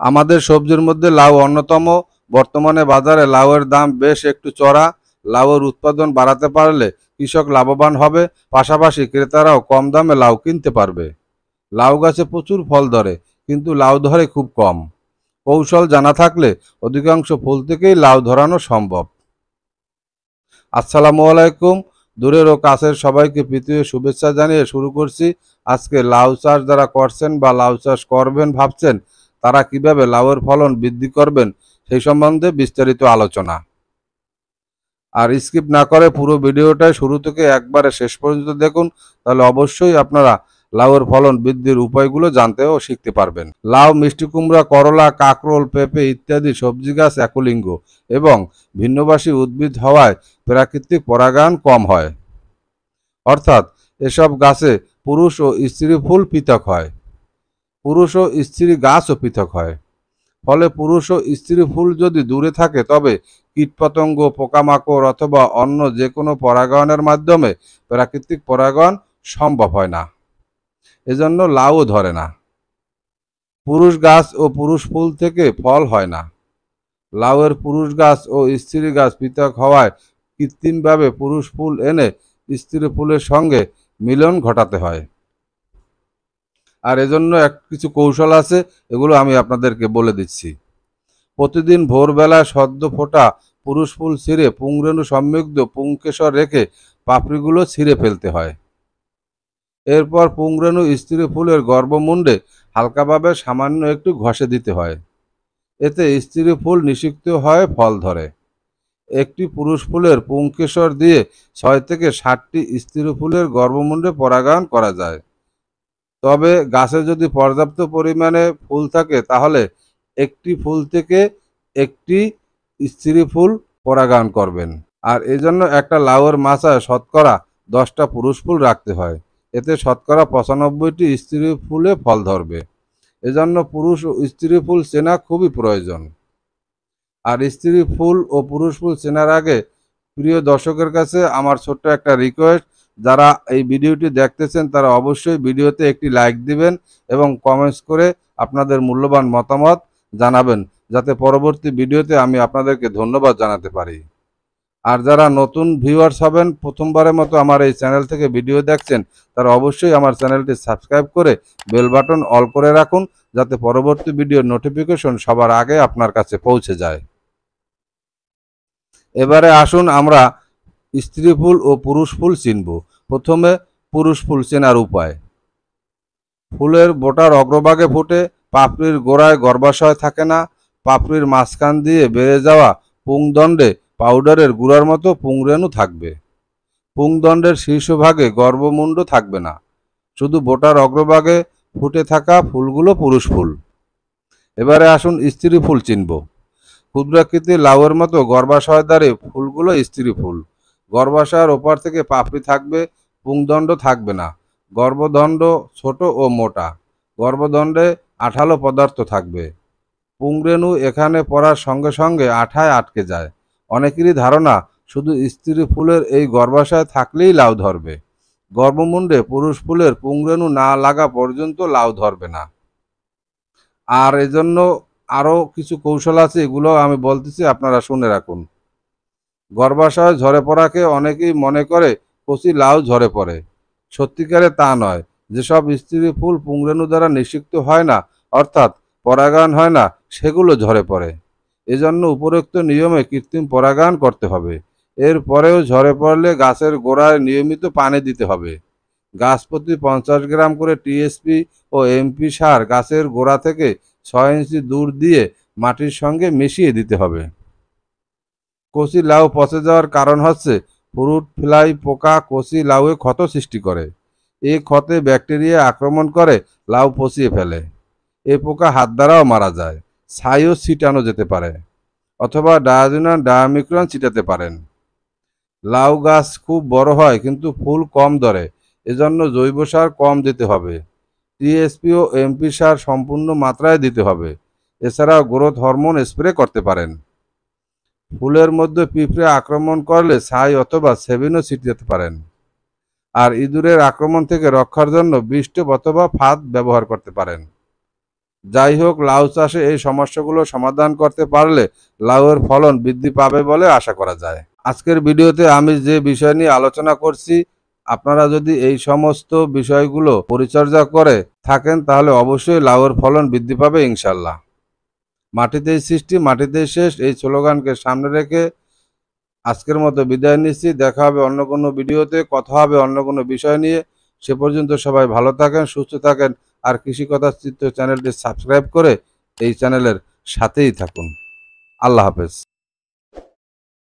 আমাদের সবজির মধ্যে লাউ অন্যতম। বর্তমানে বাজারে লাউয়ের দাম বেশ একটু চড়া। লাউয়ের উৎপাদন বাড়াতে পারলে কৃষক লাভবান হবে, পাশাপাশি ক্রেতারাও কম দামে লাউ কিনতে পারবে। লাউ গাছে প্রচুর ফল ধরে, কিন্তু লাউ ধরে খুব কম। কৌশল জানা থাকলে অধিকাংশ ফুল থেকেই লাউ ধরানো সম্ভব। আসসালামু আলাইকুম। দূরের ও কাছের সবাইকে প্রীতীয় শুভেচ্ছা জানিয়ে শুরু করছি। আজকে লাউ চাষ যারা করছেন বা লাউ চাষ করবেন ভাবছেন, তারা কিভাবে লাউয়ের ফলন বৃদ্ধি করবেন সেই সম্বন্ধে বিস্তারিত আলোচনা। আর স্কিপ না করে পুরো ভিডিওটা শুরু থেকে একবারে শেষ পর্যন্ত দেখুন, তাহলে অবশ্যই আপনারা লাউয়ের ফলন বৃদ্ধির উপায়গুলো জানতে ও শিখতে পারবেন। লাউ, মিষ্টি কুমড়া, করলা, কাঁকরোল, পেঁপে ইত্যাদি সবজি গাছ একলিঙ্গ এবং ভিন্নভাষী উদ্ভিদ হওয়ায় প্রাকৃতিক পরাগায়ন কম হয়। অর্থাৎ এসব গাছে পুরুষ ও স্ত্রী ফুল পৃথক হয়, পুরুষ ও স্ত্রী গাছও পৃথক হয়। ফলে পুরুষ ও স্ত্রী ফুল যদি দূরে থাকে, তবে কীটপতঙ্গ, পোকামাকড় অথবা অন্য যে কোনো পরাগায়নের মাধ্যমে প্রাকৃতিক পরাগায়ন সম্ভব হয় না। এজন্য লাউও ধরে না। পুরুষ গাছ ও পুরুষ ফুল থেকে ফল হয় না। লাউয়ের পুরুষ গাছ ও স্ত্রী গাছ পৃথক হওয়ায় কৃত্রিমভাবে পুরুষ ফুল এনে স্ত্রী ফুলের সঙ্গে মিলন ঘটাতে হয়। আর এজন্য কিছু কৌশল আছে, এগুলো আমি আপনাদেরকে বলে দিচ্ছি। প্রতিদিন ভোরবেলায় সদ্য ফোটা পুরুষ ফুল ছিঁড়ে পুংরেণু সমৃদ্ধ পুংকেশর রেখে পাপড়িগুলো ছিঁড়ে ফেলতে হয়। এরপর পুংরেণু স্ত্রী ফুলের গর্ভমুণ্ডে হালকাভাবে সামান্য একটু ঘষে দিতে হয়। এতে স্ত্রী ফুল নিষিক্ত হয়ে ফল ধরে। একটি পুরুষ ফুলের পুংকেশর দিয়ে 6 থেকে 7টি স্ত্রী ফুলের গর্ভমুণ্ডে পরাগায়ন করা যায়। তবে গাছে যদি পর্যাপ্ত পরিমাণে ফুল থাকে, তাহলে একটি ফুল থেকে একটি স্ত্রী ফুল পরাগায়ন করবেন। আর এজন্য একটা লাউয়ের মাচায় শতকরা 10টা পুরুষ ফুল রাখতে হয়। এতে শতকরা 95টি স্ত্রী ফুলে ফল ধরবে। এজন্য পুরুষ ও স্ত্রী ফুল চেনা খুবই প্রয়োজন। আর স্ত্রী ফুল ও পুরুষ ফুল চেনার আগে প্রিয় দর্শকের কাছে আমার ছোট্ট একটা রিকোয়েস্ট, যারা এই ভিডিওটি দেখতেছেন তারা অবশ্যই ভিডিওতে একটি লাইক দিবেন এবং কমেন্টস করে আপনাদের মূল্যবান মতামত জানাবেন, যাতে পরবর্তী ভিডিওতে আমি আপনাদেরকে ধন্যবাদ জানাতে পারি। আর যারা নতুন ভিউয়ার্স হবেন, প্রথমবারের মতো আমার এই চ্যানেল থেকে ভিডিও দেখছেন, তারা অবশ্যই আমার চ্যানেলটি সাবস্ক্রাইব করে বেল বাটন অল করে রাখুন, যাতে পরবর্তী ভিডিওর নোটিফিকেশন সবার আগে আপনার কাছে পৌঁছে যায়। এবারে আসুন আমরা স্ত্রী ফুল ও পুরুষ ফুল চিনব। প্রথমে পুরুষ ফুল চেনার উপায়। ফুলের বোটার অগ্রভাগে ফুটে, পাপড়ির গোড়ায় গর্ভাশয় থাকে না। পাপড়ির মাঝখান দিয়ে বেড়ে যাওয়া পুংদণ্ডে পাউডারের গুঁড়ার মতো পুংরেণু থাকবে। পুংদণ্ডের শীর্ষভাগে গর্ভমুণ্ড থাকবে না, শুধু বোটার অগ্রভাগে ফুটে থাকা ফুলগুলো পুরুষ ফুল। এবারে আসুন স্ত্রী ফুল চিনব। ক্ষুদ্রাকৃতির লাউয়ের মতো গর্ভাশয়ধারী ফুলগুলো স্ত্রী ফুল। গর্ভাশয়ের ওপর থেকে পাপড়ি থাকবে, পুংদণ্ড থাকবে না। গর্ভদণ্ড ছোট ও মোটা, গর্ভদণ্ডে আঠালো পদার্থ থাকবে। পুংরেণু এখানে পড়ার সঙ্গে সঙ্গে আঠায় আটকে যায়। অনেকেরই ধারণা শুধু স্ত্রী ফুলের এই গর্ভাশয় থাকলেই লাউ ধরবে। গর্ভমুণ্ডে পুরুষ ফুলের পুংরেণু না লাগা পর্যন্ত লাউ ধরবে না। আর এজন্য আরও কিছু কৌশল আছে, এগুলো আমি বলতেছি, আপনারা শুনে রাখুন। গর্ভাশয় ঝরে পড়াকে অনেকেই মনে করে কচি লাউ ঝরে পড়ে। সত্যিকারে তা নয়। যেসব স্ত্রী ফুল পুংরেণু দ্বারা নিষিক্ত হয় না, অর্থাৎ পরাগায়ন হয় না, সেগুলো ঝরে পড়ে। এজন্য উপরোক্ত নিয়মে কৃত্রিম পরাগায়ন করতে হবে। এরপরেও ঝরে পড়লে গাছের গোড়ায় নিয়মিত পানি দিতে হবে। গাছ প্রতি 50 গ্রাম করে টিএসপি ও এমপি সার গাছের গোড়া থেকে 6 ইঞ্চি দূর দিয়ে মাটির সঙ্গে মিশিয়ে দিতে হবে। কচি লাউ পচে যাওয়ার কারণ হচ্ছে ফ্রুট ফ্লাই পোকা কচি লাউয়ে ক্ষত সৃষ্টি করে। এই ক্ষতে ব্যাকটেরিয়া আক্রমণ করে লাউ পচিয়ে ফেলে। এই পোকা হাত দ্বারাও মারা যায়। ছাইও ছিটানো যেতে পারে, অথবা ডায়াজোনিয়াম ডায়ামিক্রন ছিটাতে পারেন। লাউ গাছ খুব বড় হয় কিন্তু ফুল কম ধরে, এজন্য জৈব সার কম দিতে হবে। টিএসপি ও এমপি সার সম্পূর্ণ মাত্রায় দিতে হবে। এছাড়াও গ্রোথ হরমোন স্প্রে করতে পারেন। ফুলের মধ্যে পিঁপড়ে আক্রমণ করলে ছাই অথবা সেভিনও ছিটাতে পারেন। আর ইঁদুরের আক্রমণ থেকে রক্ষার জন্য বিষ টোপ অথবা ফাঁদ ব্যবহার করতে পারেন। যাই হোক, লাউ চাষে এই সমস্যাগুলো সমাধান করতে পারলে লাউয়ের ফলন বৃদ্ধি পাবে বলে আশা করা যায়। আজকের ভিডিওতে আমি যে বিষয় নিয়ে আলোচনা করছি, আপনারা যদি এই সমস্ত বিষয়গুলো পরিচর্যা করে থাকেন তাহলে অবশ্যই লাউয়ের ফলন বৃদ্ধি পাবে ইনশাল্লাহ। মাটিতেই সৃষ্টি মাটিতেই শেষ, এই স্লোগানকে সামনে রেখে আজকের মতো বিদায় নিচ্ছি। দেখা হবে অন্য কোনো ভিডিওতে, কথা হবে অন্য কোনো বিষয় নিয়ে। সে পর্যন্ত সবাই ভালো থাকেন, সুস্থ থাকেন, আর কৃষি কথা চিত্র চ্যানেলটি সাবস্ক্রাইব করে এই চ্যানেলের সাথেই থাকুন। আল্লাহ হাফেজ।